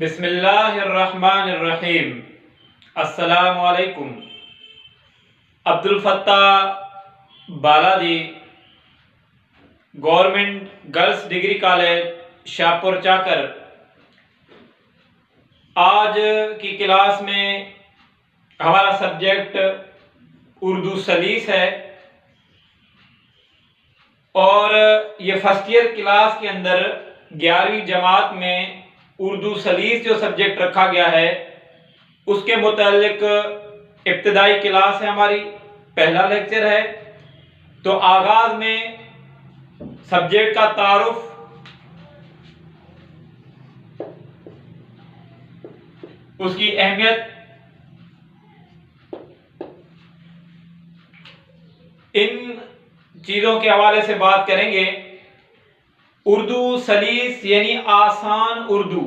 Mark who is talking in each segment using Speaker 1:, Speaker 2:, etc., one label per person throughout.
Speaker 1: بسم اللہ الرحمن الرحیم۔ السلام علیکم۔ Abdul Fattah Baladi, government girls degree college Shahpur Chakar. آج کی کلاس میں ہمارا سبجیکٹ اردو سلیس ہے اور یہ فرسٹ ایئر کلاس کے اندر 11ویں جماعت میں اردو سلیس جو سبجیکٹ رکھا گیا ہے اس کے متعلق ابتدائی کلاس ہے، ہماری پہلا لیکچر ہے۔ تو آغاز میں سبجیکٹ کا تعارف، اس کی اہمیت، ان چیزوں کے حوالے سے بات کریں گے۔ اردو سلیس یعنی آسان اردو،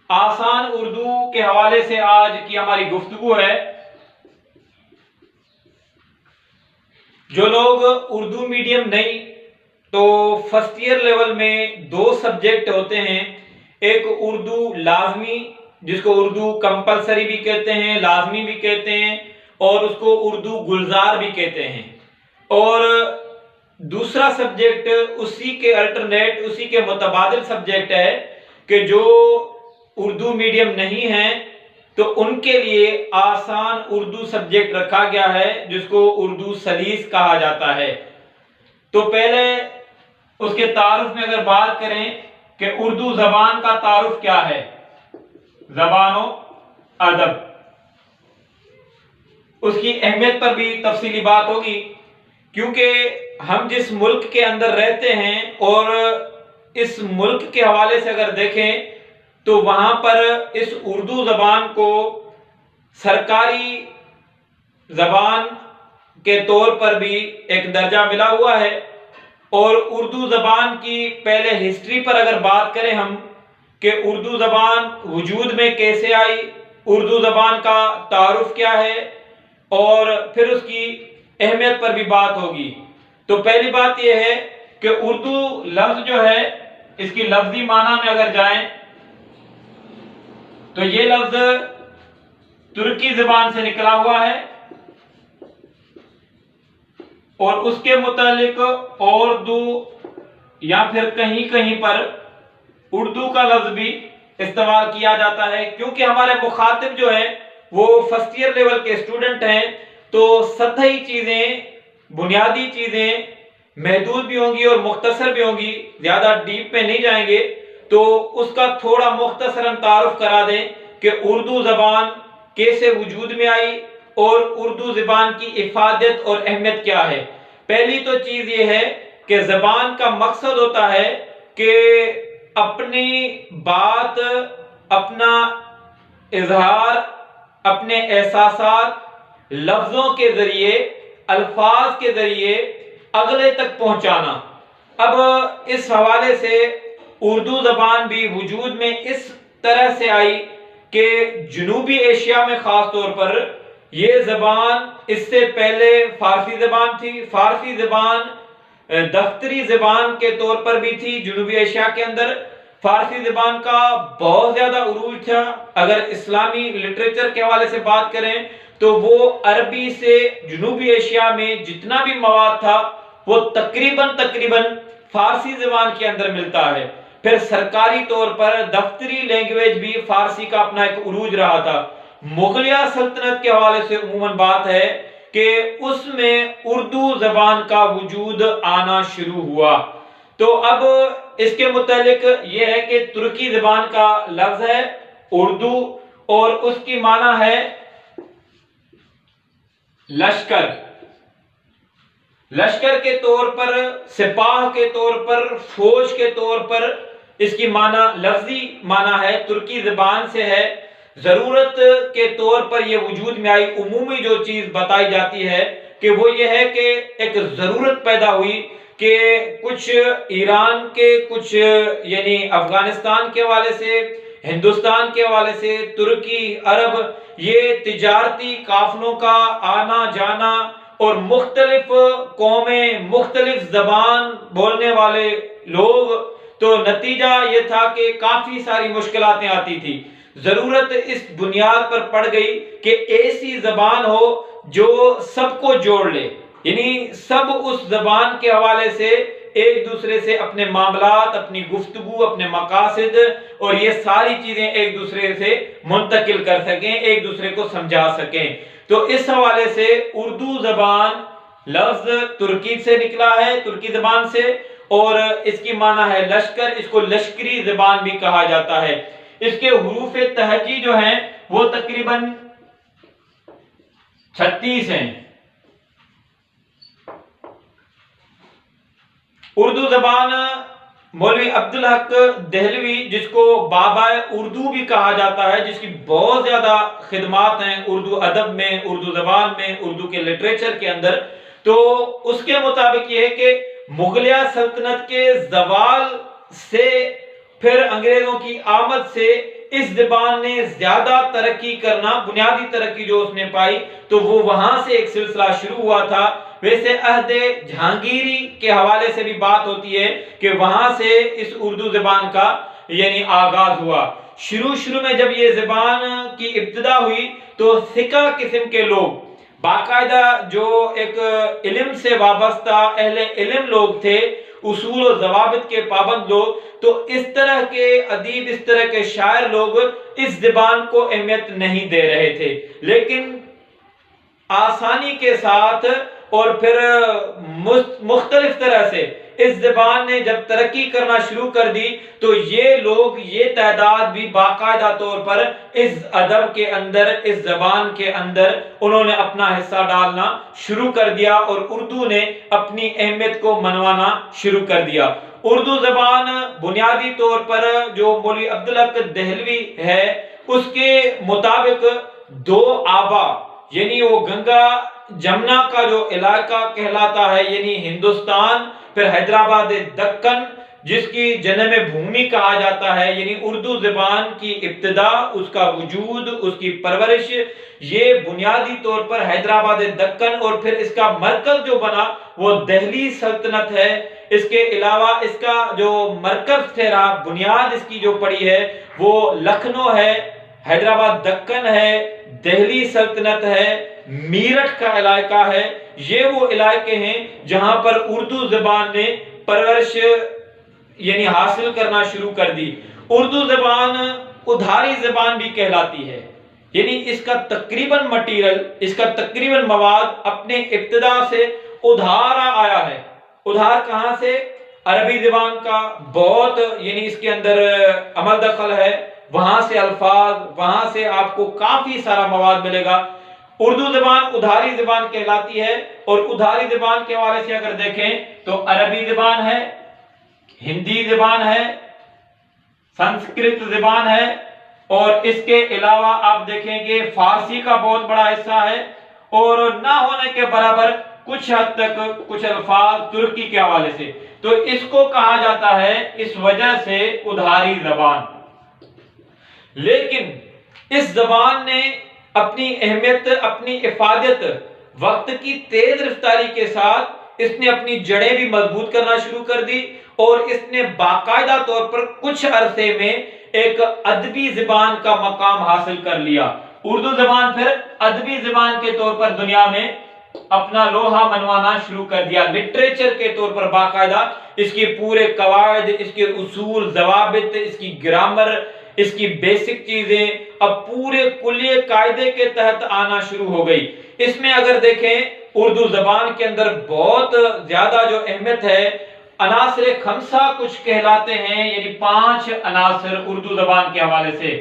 Speaker 1: آسان اردو کے حوالے سے آج کی ہماری گفتگو ہے۔ جو لوگ اردو میڈیم نہیں تو فرسٹ ایئر لیول میں 2 سبجیکٹ ہوتے ہیں، ایک اردو لازمی جس کو اردو کمپلسری بھی کہتے ہیں، لازمی بھی کہتے ہیں، اور اس کو اردو گلزار بھی کہتے ہیں، اور دوسرا سبجیکٹ اسی کے الٹرنیٹ، اسی کے متبادل سبجیکٹ ہے کہ جو اردو میڈیم نہیں ہیں تو ان کے لیے آسان اردو سبجیکٹ رکھا گیا ہے جس کو اردو سلیس کہا جاتا ہے۔ تو پہلے اس کے تعارف میں اگر بات کریں کہ اردو زبان کا تعارف کیا ہے، زبان و ادب، اس کی اہمیت پر بھی تفصیلی بات ہوگی، کیونکہ ہم جس ملک کے اندر رہتے ہیں اور اس ملک کے حوالے سے اگر دیکھیں تو وہاں پر اس اردو زبان کو سرکاری زبان کے طور پر بھی ایک درجہ ملا ہوا ہے۔ اور اردو زبان کی پہلے ہسٹری پر اگر بات کریں ہم کہ اردو زبان وجود میں کیسے آئی، اردو زبان کا تعارف کیا ہے، اور پھر اس کی اہمیت پر بھی بات ہوگی۔ تو پہلی بات یہ ہے کہ اردو لفظ جو ہے، اس کی لفظی معنی میں اگر جائیں تو یہ لفظ ترکی زبان سے نکلا ہوا ہے، اور اس کے متعلق اردو یا پھر کہیں کہیں پر اردو کا لفظ بھی استعمال کیا جاتا ہے، کیونکہ ہمارے مخاطب جو ہیں وہ فرسٹ ایئر لیول کے اسٹوڈنٹ ہیں، تو سطحی چیزیں، بنیادی چیزیں محدود بھی ہوں گی اور مختصر بھی ہوں گی، زیادہ ڈیپ میں نہیں جائیں گے۔ تو اس کا تھوڑا مختصراً تعارف کرا دیں کہ اردو زبان کیسے وجود میں آئی اور اردو زبان کی افادت اور اہمیت کیا ہے۔ پہلی تو چیز یہ ہے کہ زبان کا مقصد ہوتا ہے کہ اپنی بات، اپنا اظہار، اپنے احساسات لفظوں کے ذریعے، الفاظ کے ذریعے اگلے تک پہنچانا۔ اب اس حوالے سے اردو زبان بھی وجود میں اس طرح سے آئی کہ جنوبی ایشیا میں خاص طور پر یہ زبان، اس سے پہلے فارسی زبان تھی، فارسی زبان دفتری زبان کے طور پر بھی تھی جنوبی ایشیا کے اندر۔ فارسی زبان کا بہت زیادہ عروج تھا، اگر اسلامی لٹریچر کے حوالے سے بات کریں تو وہ عربی سے جنوبی ایشیا میں جتنا بھی مواد تھا وہ تقریباً فارسی زبان کے اندر ملتا ہے۔ پھر سرکاری طور پر دفتری لینگویج بھی فارسی کا اپنا ایک عروج رہا تھا۔ مغلیہ سلطنت کے حوالے سے عموماً بات ہے کہ اس میں اردو زبان کا وجود آنا شروع ہوا۔ تو اب اس کے متعلق یہ ہے کہ ترکی زبان کا لفظ ہے اردو، اور اس کی معنی ہے لشکر، لشکر کے طور پر، سپاہ کے طور پر، فوج کے طور پر اس کی معنی، لفظی معنی ہے، ترکی زبان سے ہے۔ ضرورت کے طور پر یہ وجود میں آئی۔ عمومی جو چیز بتائی جاتی ہے کہ وہ یہ ہے کہ ایک ضرورت پیدا ہوئی کہ کچھ ایران کے، کچھ یعنی افغانستان کے حوالے سے، ہندوستان کے حوالے سے، ترکی، عرب، یہ تجارتی قافلوں کا آنا جانا اور مختلف قومیں، مختلف زبان بولنے والے لوگ تو نتیجہ یہ تھا کہ کافی ساری مشکلاتیں آتی تھی. ضرورت اس بنیاد پر پڑ گئی کہ ایسی زبان ہو جو سب کو جوڑ لے، یعنی سب اس زبان کے حوالے سے ایک دوسرے سے اپنے معاملات، اپنی گفتگو، اپنے مقاصد اور یہ ساری چیزیں ایک دوسرے سے منتقل کر سکیں، ایک دوسرے کو سمجھا سکیں. تو اس حوالے سے اردو زبان لفظ ترکی سے نکلا ہے، ترکی زبان سے، اور اس کی معنی ہے لشکر. اس کو لشکری زبان بھی کہا جاتا ہے. اس کے حروف تہجی جو ہیں وہ تقریباً 36 ہیں. اردو زبان مولوی عبدالحق دہلوی، جس کو بابا اردو بھی کہا جاتا ہے، جس کی بہت زیادہ خدمات ہیں اردو ادب میں، اردو زبان میں، اردو کے لٹریچر کے اندر، تو اس کے مطابق یہ ہے کہ مغلیہ سلطنت کے زوال سے پھر انگریزوں کی آمد سے اس زبان نے زیادہ ترقی کرنا، بنیادی ترقی جو اس نے پائی تو وہ وہاں سے ایک سلسلہ شروع ہوا تھا. ویسے عہد جہانگیری کے حوالے سے بھی بات ہوتی ہے کہ وہاں سے اس اردو زبان کا یعنی آغاز ہوا. شروع میں جب یہ زبان کی ابتدا ہوئی تو ثقہ قسم کے لوگ، باقاعدہ جو ایک علم سے وابستہ اہل علم لوگ تھے، اصول و ضوابط کے پابند لوگ، تو اس طرح کے ادیب، اس طرح کے شاعر لوگ اس زبان کو اہمیت نہیں دے رہے تھے. لیکن آسانی کے ساتھ اور پھر مختلف طرح سے اس زبان نے جب ترقی کرنا شروع کر دی تو یہ لوگ، یہ تعداد بھی باقاعدہ طور پر اس ادب کے اندر، اس زبان کے اندر انہوں نے اپنا حصہ ڈالنا شروع کر دیا اور اردو نے اپنی اہمیت کو منوانا شروع کر دیا. اردو زبان بنیادی طور پر جو مولوی عبدالحق دہلوی ہے اس کے مطابق 2 آبا، یعنی وہ گنگا جمنا کا جو علاقہ کہلاتا ہے یعنی ہندوستان، پھر حیدرآباد دکن جس کی جنم بھومی کہا جاتا ہے، یعنی اردو زبان کی ابتدا، اس کا وجود، اس کی پرورش، یہ بنیادی طور پر حیدرآباد دکن، اور پھر اس کا مرکز جو بنا وہ دہلی سلطنت ہے. اس کے علاوہ اس کا جو مرکز ٹھہرا، بنیاد اس کی جو پڑی ہے وہ لکھنؤ ہے، حیدرآباد دکن ہے، دہلی سلطنت ہے، میرٹھ کا علاقہ ہے. یہ وہ علاقے ہیں جہاں پر اردو زبان نے پرورش یعنی حاصل کرنا شروع کر دی. اردو زبان ادھاری زبان بھی کہلاتی ہے، یعنی اس کا تقریباً مٹیریل، اس کا تقریباً مواد اپنے ابتدا سے ادھارا آیا ہے. ادھار کہاں سے؟ عربی زبان کا بہت یعنی اس کے اندر عمل دخل ہے، وہاں سے الفاظ، وہاں سے آپ کو کافی سارا مواد ملے گا. اردو زبان ادھاری زبان کہلاتی ہے، اور ادھاری زبان کے حوالے سے اگر دیکھیں تو عربی زبان ہے، ہندی زبان ہے، سنسکرت زبان ہے، اور اس کے علاوہ آپ دیکھیں گے فارسی کا بہت بڑا حصہ ہے، اور نہ ہونے کے برابر کچھ حد تک کچھ الفاظ ترکی کے حوالے سے. تو اس کو کہا جاتا ہے اس وجہ سے ادھاری زبان. لیکن اس زبان نے اپنی اہمیت، اپنی افادت وقت کی تیز رفتاری کے ساتھ اس نے اپنی جڑیں بھی مضبوط کرنا شروع کر دی، اور اس نے باقاعدہ طور پر کچھ عرصے میں ایک ادبی زبان کا مقام حاصل کر لیا. اردو زبان پھر ادبی زبان کے طور پر دنیا میں اپنا لوہا منوانا شروع کر دیا. لٹریچر کے طور پر باقاعدہ اس کے پورے قواعد، اس کے اصول، ضوابط، اس کی گرامر، اس کی بیسک چیزیں اب پورے کلیہ قاعدے کے تحت آنا شروع ہو گئی. اس میں اگر دیکھیں اردو زبان کے اندر بہت زیادہ جو اہمیت ہے، عناصر خمسہ کچھ کہلاتے ہیں، یعنی 5 عناصر اردو زبان کے حوالے سے.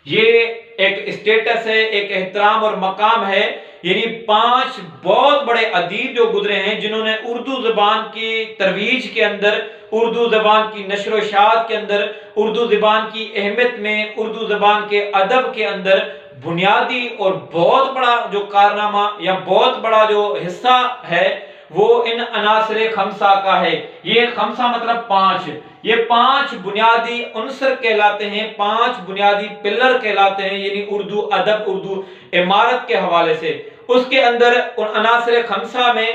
Speaker 1: یہ ایک اسٹیٹس ہے، ایک احترام اور مقام ہے، یعنی 5 بہت بڑے ادیب جو گزرے ہیں جنہوں نے اردو زبان کی ترویج کے اندر، اردو زبان کی نشر و اشاعت کے اندر، اردو زبان کی اہمیت میں، اردو زبان کے ادب کے اندر بنیادی اور بہت بڑا جو کارنامہ یا بہت بڑا جو حصہ ہے وہ ان عناصر خمسہ کا ہے. یہ خمسہ مطلب 5، یہ 5 بنیادی عنصر کہلاتے ہیں، 5 بنیادی پلر کہلاتے ہیں، یعنی اردو ادب، اردو عمارت کے حوالے سے. اس کے اندر ان عناصر خمسہ میں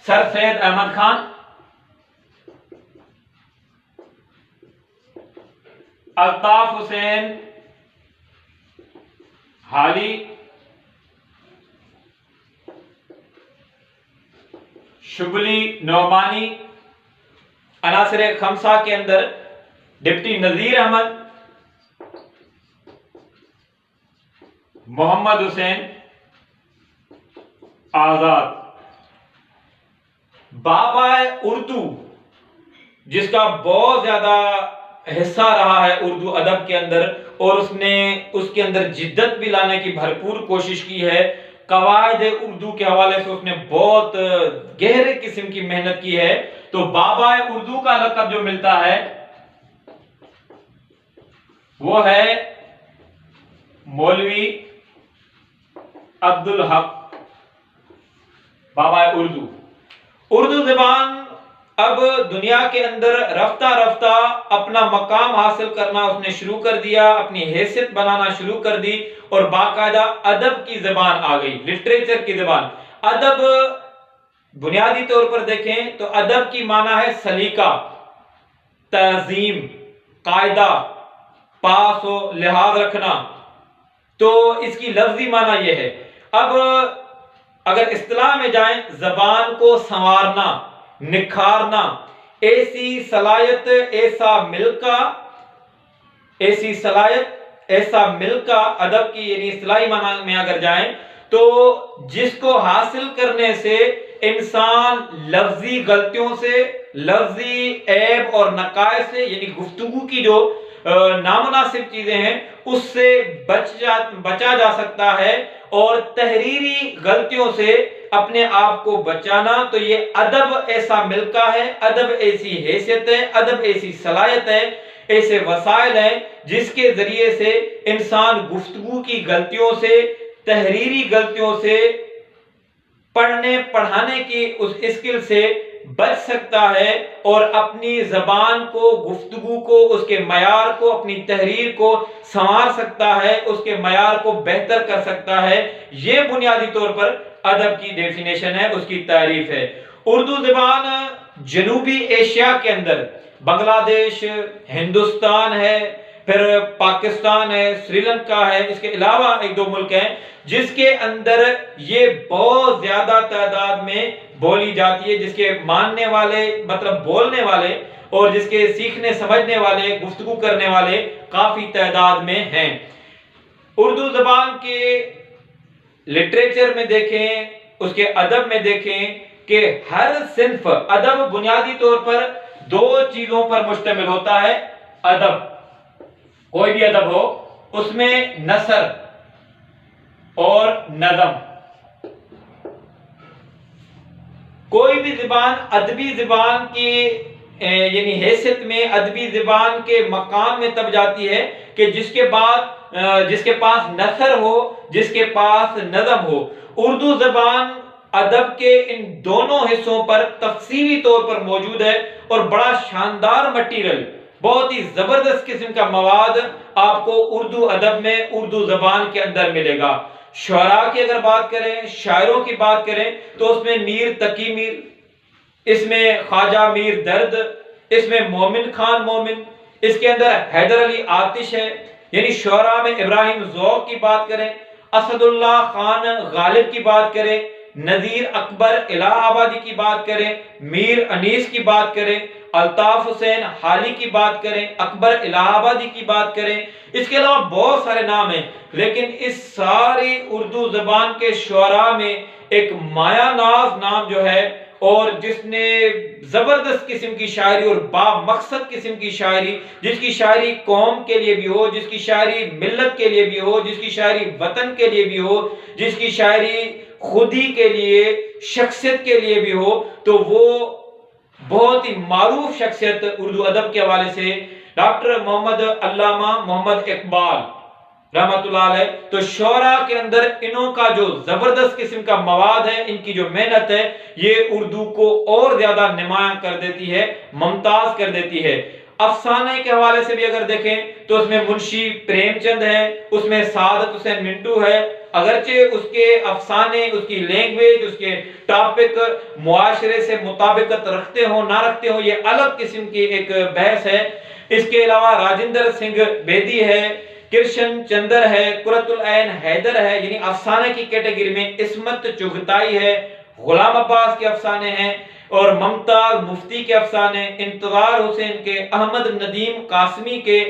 Speaker 1: سر سید احمد خان، الطاف حسین حالی، شبلی نعمانی، عناصر خمسہ کے اندر ڈپٹی نذیر احمد، محمد حسین آزاد۔ بابا اردو جس کا بہت زیادہ حصہ رہا ہے اردو ادب کے اندر، اور اس کے اندر جدت بھی لانے کی بھرپور کوشش کی ہے، قواعد اردو کے حوالے سے اس نے بہت گہرے قسم کی محنت کی ہے۔ تو بابا اردو کا لقب جو ملتا ہے وہ ہے مولوی عبدالحق بابا اردو۔ اردو زبان اب دنیا کے اندر رفتہ رفتہ اپنا مقام حاصل کرنا اس نے شروع کر دیا، اپنی حیثیت بنانا شروع کر دی، اور باقاعدہ ادب کی زبان آ گئی، لٹریچر کی زبان۔ ادب بنیادی طور پر دیکھیں تو ادب کی معنی ہے سلیقہ، تعظیم، قاعدہ، پاس و لحاظ رکھنا، تو اس کی لفظی معنی یہ ہے۔ اب اگر اصطلاح میں جائیں، زبان کو سنوارنا، نکھارنا، ایسی صلاحیت ایسا ملکہ ادب کی یعنی اصطلاحی معنی میں اگر جائیں تو جس کو حاصل کرنے سے انسان لفظی غلطیوں سے، لفظی عیب اور نقائص سے، یعنی گفتگو کی جو نامناسب چیزیں ہیں اس سے بچا جا سکتا ہے، اور تحریری غلطیوں سے اپنے آپ کو بچانا، تو یہ ادب ایسا ملکہ ہے، ادب ایسی حیثیت ہے، ادب ایسی صلاحیت ہے، ایسے وسائل ہیں جس کے ذریعے سے انسان گفتگو کی غلطیوں سے، تحریری غلطیوں سے، پڑھنے پڑھانے کی اس اسکل سے بچ سکتا ہے، اور اپنی زبان کو، گفتگو کو، اس کے معیار کو، اپنی تحریر کو سنوار سکتا ہے، اس کے معیار کو بہتر کر سکتا ہے۔ یہ بنیادی طور پر ادب کی ڈیفینیشن ہے، اس کی تعریف ہے۔ اردو زبان جنوبی ایشیا کے اندر بنگلہ دیش، ہندوستان ہے، پھر پاکستان ہے، سری لنکا ہے، اس کے علاوہ ایک دو ملک ہیں جس کے اندر یہ بہت زیادہ تعداد میں بولی جاتی ہے، جس کے ماننے والے مطلب بولنے والے اور جس کے سیکھنے سمجھنے والے، گفتگو کرنے والے کافی تعداد میں ہیں۔ اردو زبان کے لٹریچر میں دیکھیں، اس کے ادب میں دیکھیں کہ ہر صنف ادب بنیادی طور پر دو چیزوں پر مشتمل ہوتا ہے۔ ادب، کوئی بھی ادب ہو، اس میں نثر اور نظم۔ کوئی بھی زبان ادبی زبان کی یعنی حیثیت میں ادبی زبان کے مقام میں تب جاتی ہے کہ جس کے پاس نثر ہو، جس کے پاس نظم ہو۔ اردو زبان ادب کے ان دونوں حصوں پر تفصیلی طور پر موجود ہے، اور بڑا شاندار مٹیریل، بہت ہی زبردست قسم کا مواد آپ کو اردو ادب میں، اردو زبان کے اندر ملے گا۔ شعراء کی اگر بات کریں، شاعروں کی بات کریں، تو اس میں میر تقی میر، اس میں خواجہ میر درد، اس میں مومن خان مومن، اس کے اندر حیدر علی آتش ہے۔ یعنی شعراء میں ابراہیم ذوق کی بات کریں، اسد اللہ خان غالب کی بات کریں، نذیر اکبر الہ آبادی کی بات کریں، میر انیس کی بات کریں، الطاف حسین حالی کی بات کریں، اکبر الہ آبادی کی بات کریں، اس کے علاوہ بہت سارے نام ہیں، لیکن اس ساری اردو زبان کے شعراء میں ایک مایا ناز نام جو ہے، اور جس نے زبردست قسم کی شاعری اور با مقصد قسم کی شاعری، جس کی شاعری قوم کے لیے بھی ہو، جس کی شاعری ملت کے لیے بھی ہو، جس کی شاعری وطن کے لیے بھی ہو، جس کی شاعری خودی کے لیے، شخصیت کے لیے بھی ہو، تو وہ بہت ہی معروف شخصیت اردو ادب کے حوالے سے ڈاکٹر محمد علامہ محمد اقبال رحمت اللہ علیہ۔ تو شعراء کے اندر انہوں کا جو زبردست قسم کا مواد ہے، ان کی جو محنت ہے، یہ اردو کو اور زیادہ نمایاں کر دیتی ہے، ممتاز کر دیتی ہے۔ افسانے کے حوالے سے بھی اگر دیکھیں تو اس میں منشی پریم چند ہے، اس میں سعادت حسین منٹو ہے، اگرچہ اس کے افسانے، اس کی لینگویج، اس کے ٹاپک معاشرے سے مطابقت رکھتے ہوں نہ رکھتے ہوں، یہ الگ قسم کی ایک بحث ہے۔ اس کے علاوہ راجندر سنگھ بیدی ہے، کرشن چندر ہے، قرۃ العین حیدر ہے، یعنی افسانے کی کیٹیگری میں عصمت چغتائی ہے، غلام عباس کے افسانے ہیں، اور ممتاز مفتی کے افسانے، انتظار حسین کے، احمد ندیم قاسمی کے۔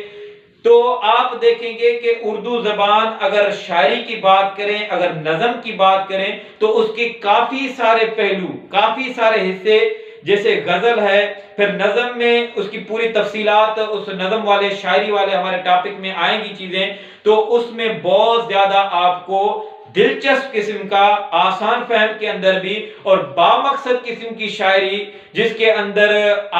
Speaker 1: تو آپ دیکھیں گے کہ اردو زبان اگر شاعری کی بات کریں، اگر نظم کی بات کریں، تو اس کے کافی سارے پہلو، کافی سارے حصے، جیسے غزل ہے، پھر نظم میں اس کی پوری تفصیلات اس نظم والے، شاعری والے ہمارے ٹاپک میں آئیں گی چیزیں، تو اس میں بہت زیادہ آپ کو دلچسپ قسم کا، آسان فہم کے اندر بھی اور بامقصد قسم کی شاعری، جس کے اندر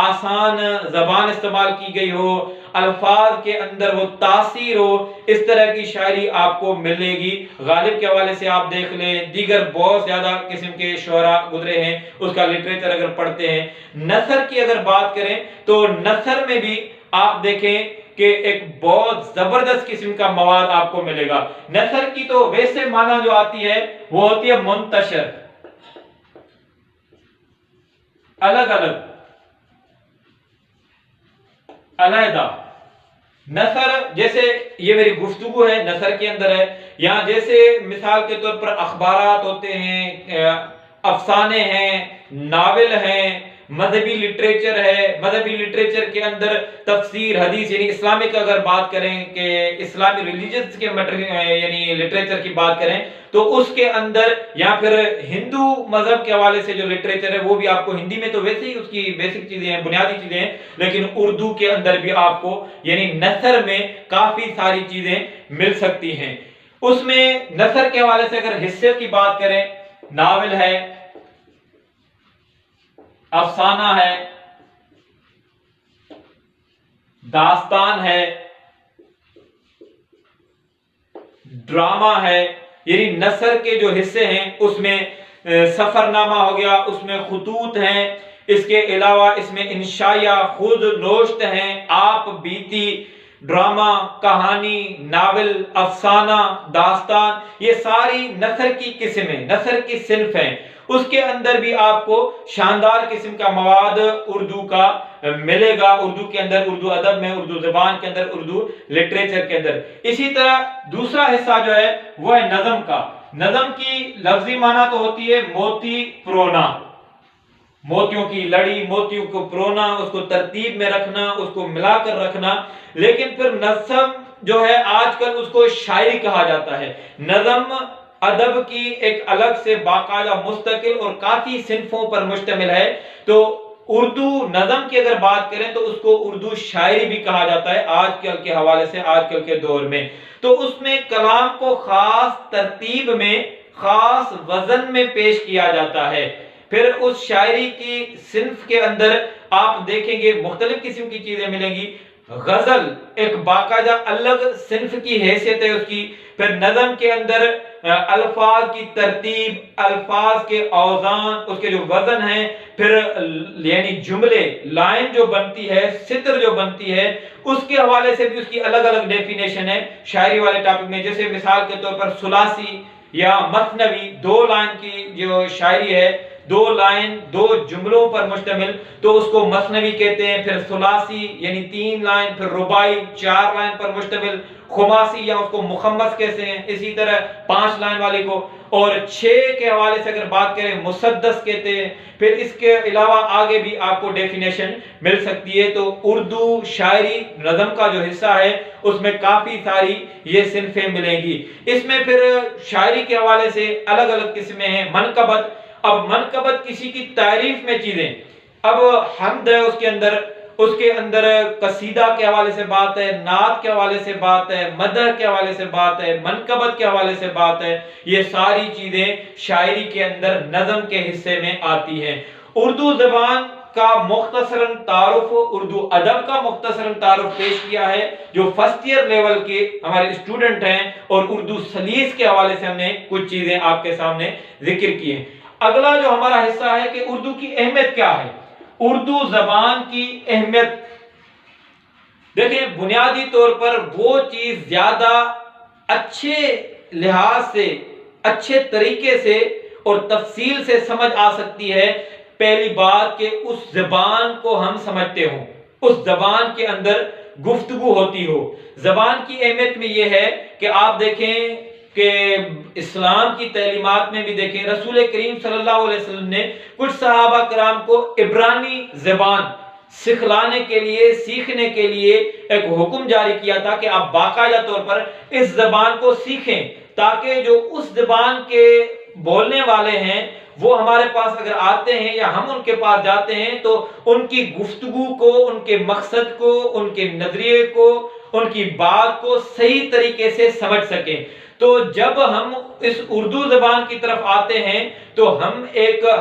Speaker 1: آسان زبان استعمال کی گئی ہو، الفاظ کے اندر وہ تاثیر ہو، اس طرح کی شاعری آپ کو ملے گی۔ غالب کے حوالے سے آپ دیکھ لیں، دیگر بہت زیادہ قسم کے شعراء گزرے ہیں، اس کا لٹریچر اگر پڑھتے ہیں۔ نثر کی اگر بات کریں تو نثر میں بھی آپ دیکھیں کہ ایک بہت زبردست قسم کا مواد آپ کو ملے گا۔ نثر کی تو ویسے معنی جو آتی ہے وہ ہوتی ہے منتشر، الگ الگ، علیحدہ۔ نثر جیسے یہ میری گفتگو ہے، نثر کے اندر ہے، یہاں جیسے مثال کے طور پر اخبارات ہوتے ہیں، افسانے ہیں، ناول ہیں، مذہبی لٹریچر ہے، مذہبی لٹریچر کے اندر تفسیر، حدیث، یعنی اسلامک اگر بات کریں کہ اسلامی ریلیجنز کے یعنی لٹریچر کی بات کریں تو اس کے اندر، یا پھر ہندو مذہب کے حوالے سے جو لٹریچر ہے وہ بھی آپ کو ہندی میں تو ویسے ہی اس کی بیسک چیزیں ہیں، بنیادی چیزیں ہیں، لیکن اردو کے اندر بھی آپ کو یعنی نثر میں کافی ساری چیزیں مل سکتی ہیں۔ اس میں نثر کے حوالے سے اگر حصے کی بات کریں، ناول ہے، افسانہ ہے، داستان ہے، ڈرامہ ہے، یعنی نثر کے جو حصے ہیں اس میں سفر نامہ ہو گیا، اس میں خطوط ہیں، اس کے علاوہ اس میں انشائیہ، خود نوشت ہیں، آپ بیتی، ڈرامہ، کہانی، ناول، افسانہ، داستان، یہ ساری نثر کی قسمیں، نثر کی صنف ہیں۔ اس کے اندر بھی آپ کو شاندار قسم کا مواد اردو کا ملے گا، اردو کے اندر، اردو ادب میں، اردو زبان کے اندر، اردو لٹریچر کے اندر۔ اسی طرح دوسرا حصہ جو ہے وہ ہے نظم کا۔ نظم کی لفظی معنی تو ہوتی ہے موتی پرونا، موتیوں کی لڑی، موتیوں کو پرونا، اس کو ترتیب میں رکھنا، اس کو ملا کر رکھنا، لیکن پھر نظم جو ہے آج کل اس کو شاعری کہا جاتا ہے۔ نظم ادب کی ایک الگ سے باقاعدہ مستقل اور کافی صنفوں پر مشتمل ہے، تو اردو نظم کی اگر بات کریں تو اس کو اردو شاعری بھی کہا جاتا ہے آج کل کے حوالے سے، آج کل کے دور میں۔ تو اس میں کلام کو خاص ترتیب میں، خاص وزن میں پیش کیا جاتا ہے۔ پھر اس شاعری کی صنف کے اندر آپ دیکھیں گے مختلف قسم کی چیزیں ملیں گی۔ غزل ایک باقاعدہ الگ صنف کی حیثیت ہے اس کی۔ پھر نظم کے اندر الفاظ کی ترتیب، الفاظ کے اوزان، اس کے جو وزن ہیں، پھر یعنی جملے، لائن جو بنتی ہے، سطر جو بنتی ہے، اس کے حوالے سے بھی اس کی الگ الگ ڈیفینیشن ہے شاعری والے ٹاپک میں۔ جیسے مثال کے طور پر ثلاثی یا مثنوی، 2 لائن کی جو شاعری ہے، 2 لائن 2 جملوں پر مشتمل، تو اس کو مثنوی کہتے ہیں۔ پھر ثلاثی یعنی 3 لائن، پھر رباعی 4 لائن پر مشتمل، خماسی یا اس کو مخمس کہتے ہیں، اسی طرح 5 لائن والے کو، اور 6 کے حوالے سے اگر بات کریں مسدس کہتے ہیں۔ پھر اس کے علاوہ آگے بھی آپ کو ڈیفینیشن مل سکتی ہے۔ تو اردو شاعری نظم کا جو حصہ ہے اس میں کافی ساری یہ صنفیں ملیں گی۔ اس میں پھر شاعری کے حوالے سے الگ الگ قسمیں ہیں۔ منقبت، اب منقبت کسی کی تعریف میں چیزیں، اب حمد ہے اس کے اندر قصیدہ کے حوالے سے بات ہے، نعت کے حوالے سے بات ہے، مدح کے حوالے سے بات ہے، منقبت کے حوالے سے بات ہے، یہ ساری چیزیں شاعری کے اندر نظم کے حصے میں آتی ہیں۔ اردو زبان کا مختصراً تعارف، اردو ادب کا مختصراً تعارف پیش کیا ہے جو فرسٹ ایئر لیول کے ہمارے اسٹوڈنٹ ہیں، اور اردو سلیس کے حوالے سے ہم نے کچھ چیزیں آپ کے سامنے ذکر کی ہیں۔ اگلا جو ہمارا حصہ ہے کہ اردو کی اہمیت کیا ہے، اردو زبان کی اہمیت دیکھیں بنیادی طور پر وہ چیز زیادہ اچھے لحاظ سے، اچھے طریقے سے اور تفصیل سے سمجھ آ سکتی ہے، پہلی بات کہ اس زبان کو ہم سمجھتے ہوں، اس زبان کے اندر گفتگو ہوتی ہو۔ زبان کی اہمیت میں یہ ہے کہ آپ دیکھیں کہ اسلام کی تعلیمات میں بھی دیکھیں، رسول کریم صلی اللہ علیہ وسلم نے کچھ صحابہ کرام کو عبرانی زبان سکھلانے کے لیے، سیکھنے کے لیے ایک حکم جاری کیا تھا کہ آپ باقاعدہ طور پر اس زبان کو سیکھیں، تاکہ جو اس زبان کے بولنے والے ہیں وہ ہمارے پاس اگر آتے ہیں یا ہم ان کے پاس جاتے ہیں تو ان کی گفتگو کو، ان کے مقصد کو، ان کے نظریے کو، ان کی بات کو صحیح طریقے سے سمجھ سکیں۔ تو جب ہم اس اردو زبان کی طرف آتے ہیں تو ہم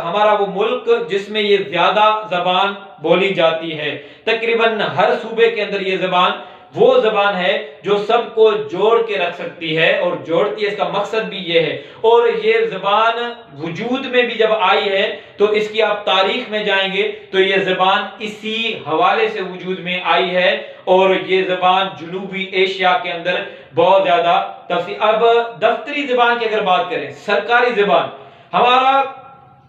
Speaker 1: ہمارا وہ ملک جس میں یہ زیادہ زبان بولی جاتی ہے، تقریباً ہر صوبے کے اندر یہ زبان وہ زبان ہے جو سب کو جوڑ کے رکھ سکتی ہے اور جوڑتی ہے، اس کا مقصد بھی یہ ہے۔ اور یہ زبان وجود میں بھی جب آئی ہے تو اس کی آپ تاریخ میں جائیں گے تو یہ زبان اسی حوالے سے وجود میں آئی ہے، اور یہ زبان جنوبی ایشیا کے اندر بہت زیادہ تفصیل۔ اب دفتری زبان کی اگر بات کریں، سرکاری زبان ہمارا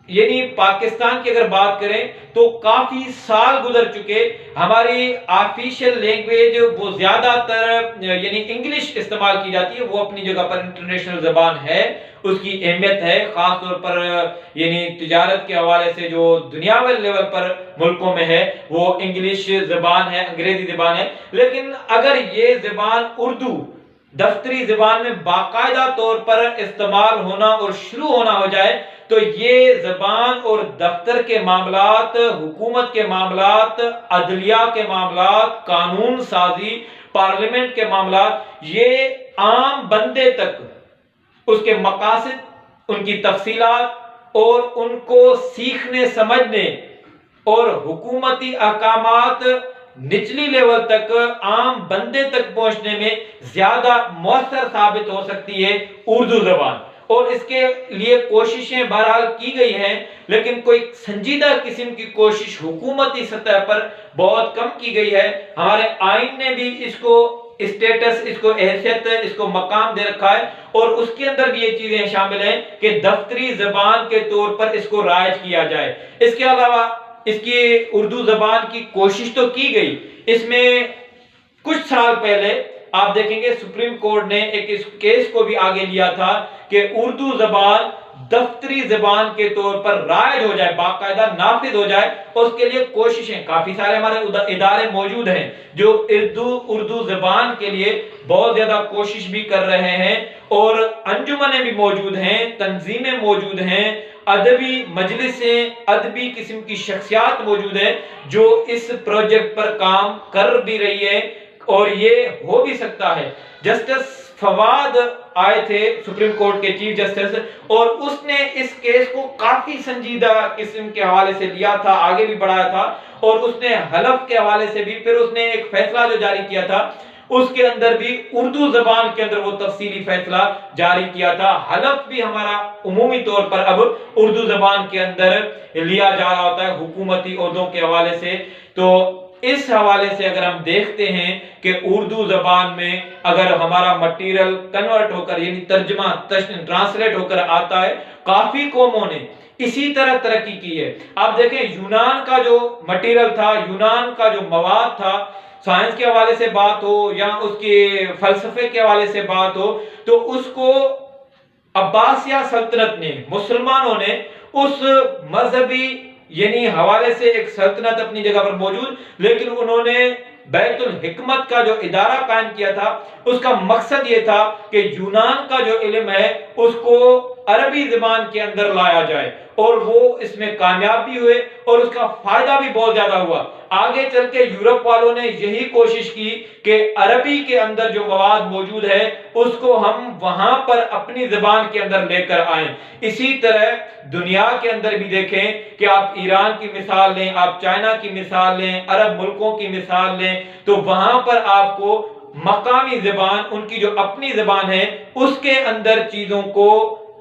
Speaker 1: یعنی پاکستان کی اگر بات کریں تو کافی سال گزر چکے، ہماری آفیشل لینگویج وہ زیادہ تر یعنی انگلش استعمال کی جاتی ہے، وہ اپنی جگہ پر انٹرنیشنل زبان ہے، اس کی اہمیت ہے، خاص طور پر یعنی تجارت کے حوالے سے جو دنیاوی لیول پر ملکوں میں ہے وہ انگلش زبان ہے، انگریزی زبان ہے۔ لیکن اگر یہ زبان اردو دفتری زبان میں باقاعدہ طور پر استعمال ہونا اور شروع ہونا ہو جائے تو یہ زبان اور دفتر کے معاملات، حکومت کے معاملات، عدلیہ کے معاملات، قانون سازی، پارلیمنٹ کے معاملات، یہ عام بندے تک اس کے مقاصد، ان کی تفصیلات اور ان کو سیکھنے سمجھنے اور حکومتی احکامات نچلی لیول تک عام بندے تک پہنچنے میں زیادہ مؤثر ثابت ہو سکتی ہے اردو زبان، اور اس کے لیے کوششیں بہرحال کی گئی ہیں، لیکن کوئی سنجیدہ قسم کی کوشش حکومتی سطح پر بہت کم کی گئی ہے۔ ہمارے آئین نے بھی اس کو اسٹیٹس، اس کو حیثیت، اس کو مقام دے رکھا ہے، اور اس کے اندر بھی یہ چیزیں شامل ہیں کہ دفتری زبان کے طور پر اس کو رائج کیا جائے۔ اس کے علاوہ اس کی اردو زبان کی کوشش تو کی گئی، اس میں کچھ سال پہلے آپ دیکھیں گے سپریم کورٹ نے ایک اس کیس کو بھی آگے لیا تھا کہ اردو زبان دفتری زبان کے طور پر رائج ہو جائے، باقاعدہ نافذ ہو جائے، اور اس کے لیے کوششیں کافی سارے ہمارے ادارے موجود ہیں جو اردو زبان کے لیے بہت زیادہ کوشش بھی کر رہے ہیں، اور انجمنیں بھی موجود ہیں، تنظیمیں موجود ہیں، ادبی مجلسیں، ادبی قسم کی شخصیات موجود ہیں جو اس پروجیکٹ پر کام کر بھی رہی ہے، اور یہ ہو بھی سکتا ہے۔ جسٹس فواد آئے تھے سپریم کورٹ کے چیف جسٹس، اور اس نے اس کیس کو کافی سنجیدہ قسم کے حوالے سے لیا تھا، آگے بھی بڑھایا تھا، اور اس نے حلف کے حوالے سے بھی پھر اس نے ایک فیصلہ جو جاری کیا تھا اس کے اندر بھی اردو زبان کے اندر وہ تفصیلی فیصلہ جاری کیا تھا۔ حلف بھی ہمارا عمومی طور پر اب اردو زبان کے اندر لیا جا رہا ہوتا ہے حکومتی عہدوں کے حوالے سے۔ تو اس حوالے سے اگر ہم دیکھتے ہیں کہ اردو زبان میں اگر ہمارا مٹیریل کنورٹ ہو کر یعنی ترجمہ ٹرانسلیٹ ہو کر آتا ہے، کافی قوموں نے اسی طرح ترقی کی ہے۔ آپ دیکھیں یونان کا جو مٹیریل تھا، یونان کا جو مواد تھا، سائنس کے حوالے سے بات ہو یا اس کے فلسفے کے حوالے سے بات ہو، تو اس کو عباسیہ سلطنت نے، مسلمانوں نے اس مذہبی یعنی حوالے سے ایک سلطنت اپنی جگہ پر موجود، لیکن انہوں نے بیت الحکمت کا جو ادارہ قائم کیا تھا، اس کا مقصد یہ تھا کہ یونان کا جو علم ہے اس کو عربی زبان کے اندر لایا جائے، اور وہ اس میں کامیاب بھی ہوئے اور اس کا فائدہ بھی بہت زیادہ ہوا۔ آگے چل کے یورپ والوں نے یہی کوشش کی کہ عربی کے اندر جو مواد موجود ہے اس کو ہم وہاں پر اپنی زبان کے اندر لے کر آئیں۔ اسی طرح دنیا کے اندر بھی دیکھیں کہ آپ ایران کی مثال لیں، آپ چائنا کی مثال لیں، عرب ملکوں کی مثال لیں، تو وہاں پر آپ کو مقامی زبان، ان کی جو اپنی زبان ہے، اس کے اندر چیزوں کو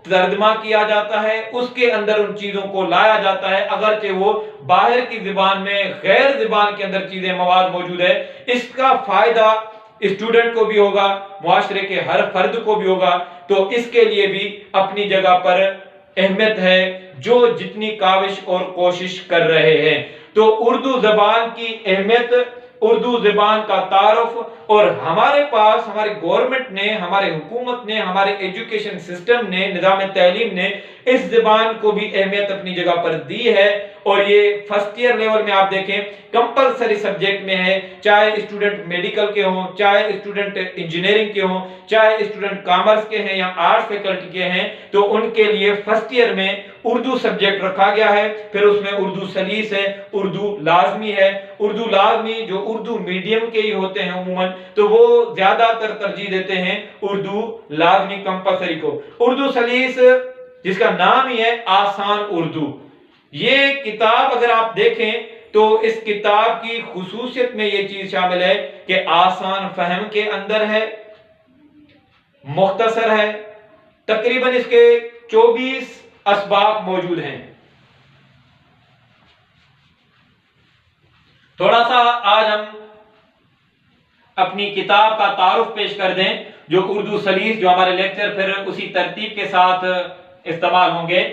Speaker 1: ترجمہ کیا جاتا ہے، اس کے اندر ان چیزوں کو لایا جاتا ہے، اگرچہ وہ باہر کی زبان میں غیر زبان کے اندر چیزیں مواد موجود ہے۔ اس کا فائدہ اسٹوڈنٹ کو بھی ہوگا، معاشرے کے ہر فرد کو بھی ہوگا، تو اس کے لیے بھی اپنی جگہ پر اہمیت ہے جو جتنی کاوش اور کوشش کر رہے ہیں۔ تو اردو زبان کی اہمیت، اردو زبان کا تعارف، اور ہمارے پاس ہماری گورنمنٹ نے، ہمارے حکومت نے، ہمارے ایجوکیشن سسٹم نے، نظام تعلیم نے اس زبان کو بھی اہمیت اپنی جگہ پر دی ہے، اور یہ فرسٹ ایئر لیول میں آپ دیکھیں کمپلسری سبجیکٹ میں ہے، چاہے اسٹوڈنٹ میڈیکل کے ہوں، چاہے اسٹوڈنٹ انجینئرنگ کے ہوں، چاہے اسٹوڈنٹ کامرس کے ہیں یا آرٹس فیکلٹی کے ہیں، تو ان کے لیے فرسٹ ایئر میں اردو سبجیکٹ رکھا گیا ہے۔ پھر اس میں اردو سلیس ہے، اردو لازمی ہے۔ اردو لازمی جو اردو میڈیم کے ہی ہوتے ہیں عموماً، تو وہ زیادہ تر ترجیح دیتے ہیں اردو لازمی کمپلسری کو۔ اردو سلیس جس کا نام ہی ہے آسان اردو، یہ کتاب اگر آپ دیکھیں تو اس کتاب کی خصوصیت میں یہ چیز شامل ہے کہ آسان فہم کے اندر ہے، مختصر ہے، تقریباً اس کے 24 اسباق موجود ہیں۔ تھوڑا سا آج ہم اپنی کتاب کا تعارف پیش کر دیں، جو اردو سلیس، جو ہمارے لیکچر پھر اسی ترتیب کے ساتھ استعمال ہوں گے۔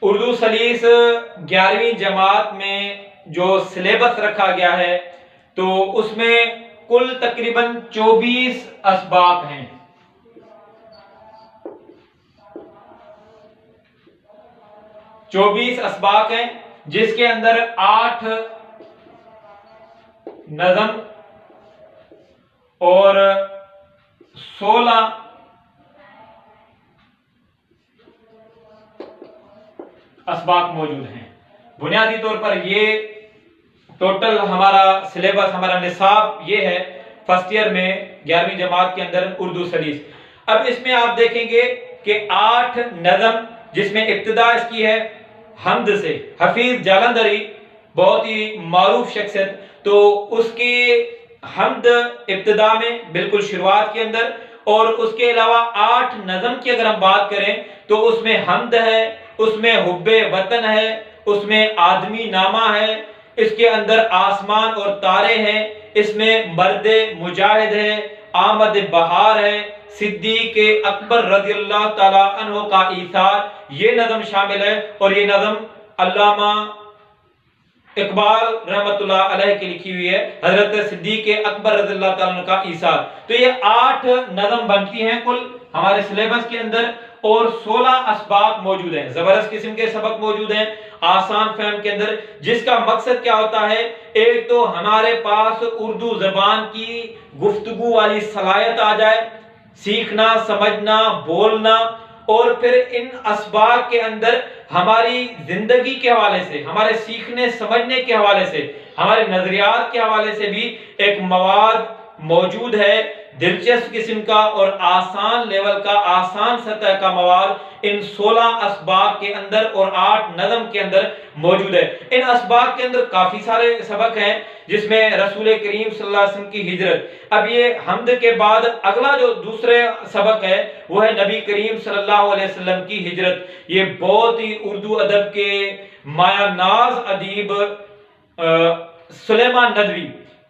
Speaker 1: اردو سلیس 11ویں جماعت میں جو سلیبس رکھا گیا ہے تو اس میں کل تقریباً 24 اسباق ہیں۔ 24 اسباق ہیں جس کے اندر 8 نظم اور 16 اسباق موجود ہیں۔ بنیادی طور پر یہ ٹوٹل ہمارا سلیبس، ہمارا نصاب یہ ہے فرسٹ ایئر میں 11ویں جماعت کے اندر اردو سلیس۔ اب اس میں آپ دیکھیں گے کہ 8 نظم، جس میں ابتدا اس کی ہے حمد سے۔ حفیظ جالندھری بہت ہی معروف شخصیت، تو اس کی حمد ابتدا میں بالکل شروعات کے اندر، اور اس کے علاوہ 8 نظم کی اگر ہم بات کریں تو اس میں حمد ہے، اس میں حب وطن ہے، اس میں آدمی نامہ ہے، اس کے اندر آسمان اور تارے ہیں، اس میں مرد مجاہد ہے، آمد بہار ہے، صدیق اکبر رضی اللہ تعالی عنہ کا ایثار، یہ نظم شامل ہے، اور یہ نظم علامہ اقبال رحمت اللہ علیہ کی لکھی ہوئی ہے، حضرت صدیق اکبر رضی اللہ تعالیٰ عنہ کا ایثار۔ تو یہ 8 نظم بنتی ہیں کل ہمارے سلیبس کے اندر، اور 16 اسباق موجود ہیں، زبردست قسم کے سبق موجود ہیں آسان فہم کے اندر، جس کا مقصد کیا ہوتا ہے؟ ایک تو ہمارے پاس اردو زبان کی گفتگو والی صلاحیت آ جائے، سیکھنا، سمجھنا، بولنا، اور پھر ان اسباق کے اندر ہماری زندگی کے حوالے سے، ہمارے سیکھنے سمجھنے کے حوالے سے، ہمارے نظریات کے حوالے سے بھی ایک مواد موجود ہے، دلچسپ قسم کا اور آسان لیول کا، آسان سطح کا مواد ان 16 اسباق کے اندر اور 8 نظم کے اندر موجود ہے۔ ان اسباق کے اندر کافی سارے سبق ہیں، جس میں رسول کریم صلی اللہ علیہ وسلم کی ہجرت۔ اب یہ حمد کے بعد اگلا جو دوسرے سبق ہے وہ ہے نبی کریم صلی اللہ علیہ وسلم کی ہجرت۔ یہ بہت ہی اردو ادب کے مایہ ناز ادیب سلیمان ندوی،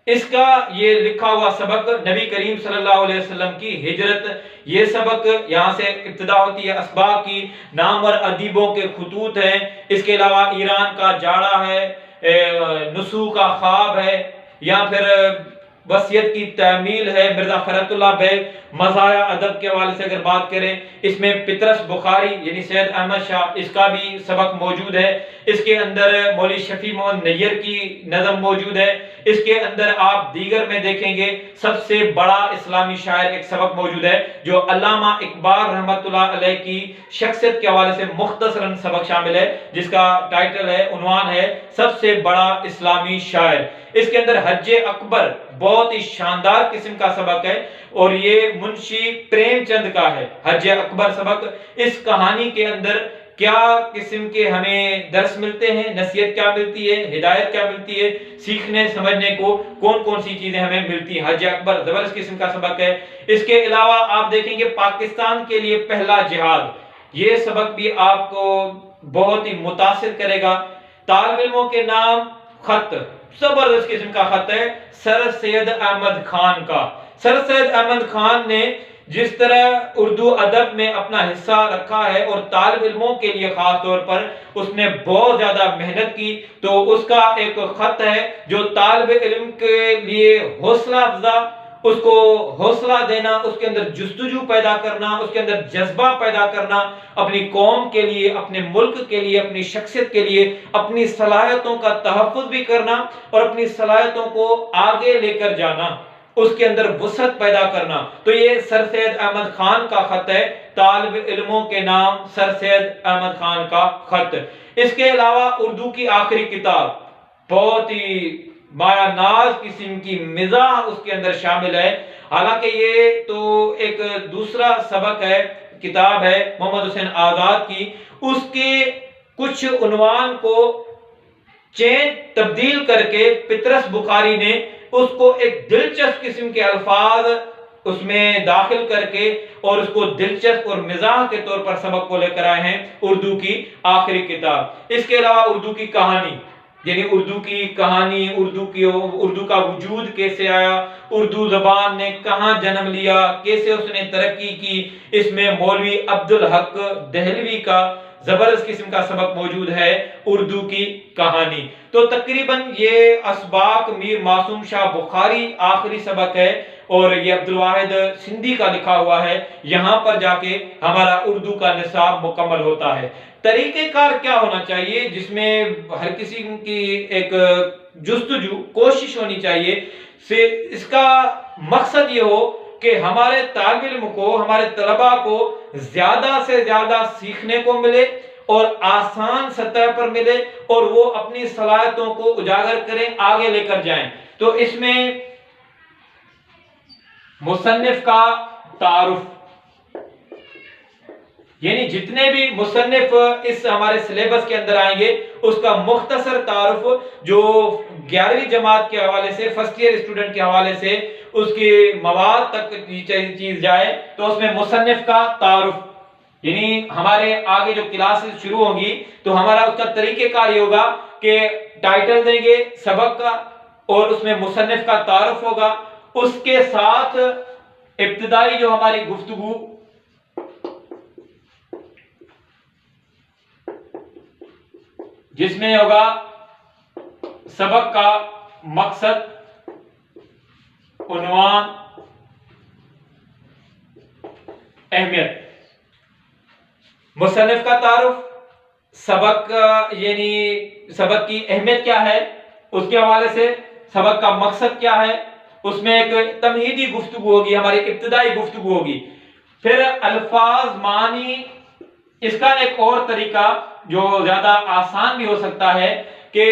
Speaker 1: اس کا یہ لکھا ہوا سبق نبی کریم صلی اللہ علیہ وسلم کی ہجرت، یہ سبق یہاں سے ابتدا ہوتی ہے اسباق کی، نامور ادیبوں کے خطوط ہیں، اس کے علاوہ ایران کا جاڑا ہے، نسو کا خواب ہے، یا پھر وصیت کی تعمیل ہے مرزا فرحت اللہ بیگ۔ مزایا ادب کے حوالے سے اگر بات کریں اس میں پطرس بخاری یعنی سید احمد شاہ اس کا بھی سبق موجود ہے، اس کے اندر مولوی شفیع محمد نیر کی نظم موجود ہے، اس کے اندر آپ دیگر میں دیکھیں گے سب سے بڑا اسلامی شاعر ایک سبق موجود ہے جو علامہ اقبال رحمت اللہ علیہ کی شخصیت کے حوالے سے مختصراً سبق شامل ہے، جس کا ٹائٹل ہے، عنوان ہے سب سے بڑا اسلامی شاعر۔ اس کے اندر حج اکبر بہت ہی شاندار قسم کا سبق ہے اور یہ منشی پریم چند کا ہے، حج اکبر سبق۔ اس کہانی کے اندر کیا قسم کے ہمیں درس ملتے ہیں، نصیحت کیا ملتی ہے، ہدایت کیا ملتی ہے، سیکھنے سمجھنے کو کون کون سی چیزیں ہمیں ملتی ہیں۔ حج اکبر زبردست قسم کا سبق ہے۔ اس کے علاوہ آپ دیکھیں گے پاکستان کے لیے پہلا جہاد، یہ سبق بھی آپ کو بہت ہی متاثر کرے گا۔ طالب علموں کے نام خط، زبردست قسم کا خط ہے سر سید احمد خان کا۔ سر سید احمد خان نے جس طرح اردو ادب میں اپنا حصہ رکھا ہے اور طالب علموں کے لیے خاص طور پر اس نے بہت زیادہ محنت کی، تو اس کا ایک خط ہے جو طالب علم کے لیے حوصلہ افزا، اس کو حوصلہ دینا، اس کے اندر جستجو پیدا کرنا، اس کے اندر جذبہ پیدا کرنا، اپنی قوم کے لیے، اپنے ملک کے لیے، اپنی شخصیت کے لیے اپنی صلاحیتوں کا تحفظ بھی کرنا اور اپنی صلاحیتوں کو آگے لے کر جانا، اس کے اندر وسعت پیدا کرنا۔ تو یہ سر سید احمد خان کا خط ہے، طالب علموں کے نام سر سید احمد خان کا خط۔ اس کے علاوہ اردو کی آخری کتاب بہت ہی مایا ناز قسم کی مزاح اس کے اندر شامل ہے، حالانکہ یہ تو ایک دوسرا سبق ہے، کتاب ہے محمد حسین آزاد کی، اس کے کچھ عنوان کو چینج تبدیل کر کے پطرس بخاری نے اس کو ایک دلچسپ قسم کے الفاظ اس میں داخل کر کے اور اس کو دلچسپ اور مزاح کے طور پر سبق کو لے کر آئے ہیں، اردو کی آخری کتاب۔ اس کے علاوہ اردو کی کہانی، یعنی اردو کی کہانی، اردو کا وجود کیسے آیا، اردو زبان نے کہاں جنم لیا، کیسے اس نے ترقی کی، اس میں مولوی عبدالحق دہلوی کا زبردست قسم کا سبق موجود ہے، اردو کی کہانی۔ تو تقریباً یہ اسباق میر معصوم شاہ بخاری آخری سبق ہے اور یہ عبدالواحد سندھی کا لکھا ہوا ہے، یہاں پر جا کے ہمارا اردو کا نصاب مکمل ہوتا ہے۔ طریقہ کار کیا ہونا چاہیے جس میں ہر کسی کی ایک جستجو کوشش ہونی چاہیے، اس کا مقصد یہ ہو کہ ہمارے طالب علم کو، ہمارے طلباء کو زیادہ سے زیادہ سیکھنے کو ملے اور آسان سطح پر ملے اور وہ اپنی صلاحیتوں کو اجاگر کریں، آگے لے کر جائیں۔ تو اس میں مصنف کا تعارف، یعنی جتنے بھی مصنف اس ہمارے سلیبس کے اندر آئیں گے اس کا مختصر تعارف جو 11ویں جماعت کے حوالے سے، فرسٹ ایئر اسٹوڈنٹ کے حوالے سے اس کی مواد تک چیز جائے تو اس میں مصنف کا تعارف، یعنی ہمارے آگے جو کلاسز شروع ہوں گی تو ہمارا اس کا طریقہ کار یہ ہوگا کہ ٹائٹل دیں گے سبق کا اور اس میں مصنف کا تعارف ہوگا، اس کے ساتھ ابتدائی جو ہماری گفتگو جس میں ہوگا سبق کا مقصد، عنوان، اہمیت، مصنف کا تعارف، سبق یعنی سبق کی اہمیت کیا ہے، اس کے حوالے سے سبق کا مقصد کیا ہے، اس میں ایک تمہیدی گفتگو ہوگی، ہماری ابتدائی گفتگو ہوگی، پھر الفاظ، معنی۔ اس کا ایک اور طریقہ جو زیادہ آسان بھی ہو سکتا ہے کہ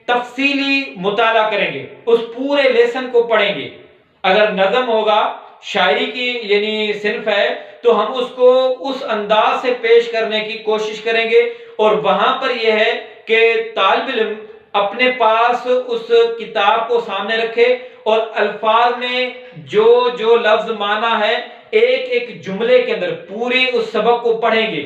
Speaker 1: تفصیلی مطالعہ کریں گے، اس پورے لیسن کو پڑھیں گے۔ اگر نظم ہوگا، شاعری کی یعنی صنف ہے تو ہم اس کو اس انداز سے پیش کرنے کی کوشش کریں گے اور وہاں پر یہ ہے کہ طالب علم اپنے پاس اس کتاب کو سامنے رکھے اور الفاظ میں جو جو لفظ معنی ہے ایک ایک جملے کے اندر پوری اس سبق کو پڑھیں گے،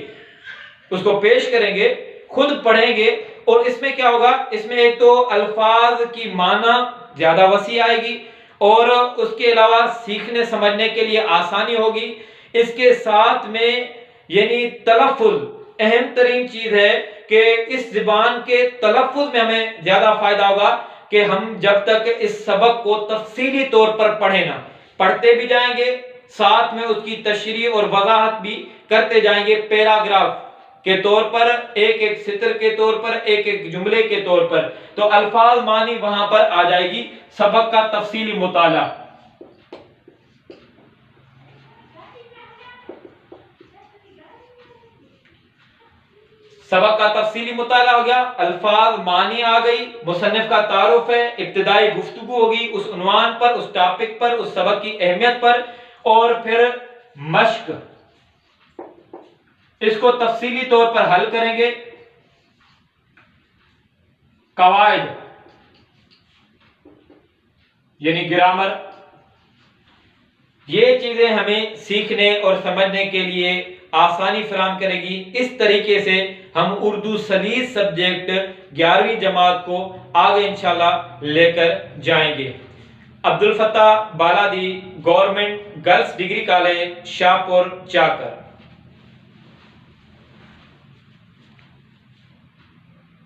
Speaker 1: اس کو پیش کریں گے، خود پڑھیں گے اور اس میں کیا ہوگا، اس میں ایک تو الفاظ کی معنی زیادہ وسیع آئے گی اور اس کے علاوہ سیکھنے سمجھنے کے لیے آسانی ہوگی۔ اس کے ساتھ میں یعنی تلفظ اہم ترین چیز ہے کہ اس زبان کے تلفظ میں ہمیں زیادہ فائدہ ہوگا۔ کہ ہم جب تک اس سبق کو تفصیلی طور پر پڑھیں نا، پڑھتے بھی جائیں گے، ساتھ میں اس کی تشریح اور وضاحت بھی کرتے جائیں گے، پیراگراف کے طور پر، ایک ایک سطر کے طور پر، ایک ایک جملے کے طور پر، تو الفاظ معنی وہاں پر آ جائے گی، سبق کا تفصیلی مطالعہ۔ سبق کا تفصیلی مطالعہ ہو گیا، الفاظ معنی آ گئی، مصنف کا تعارف ہے، ابتدائی گفتگو ہوگی اس عنوان پر، اس ٹاپک پر، اس سبق کی اہمیت پر، اور پھر مشق، اس کو تفصیلی طور پر حل کریں گے، قواعد یعنی گرامر، یہ چیزیں ہمیں سیکھنے اور سمجھنے کے لیے آسانی فراہم کرے گی۔ اس طریقے سے ہم اردو سلیس سبجیکٹ 11ویں جماعت کو آگے انشاءاللہ لے کر جائیں گے۔ Abdul Fattah Baladi, government girls degree college, Shahpur, چاکر۔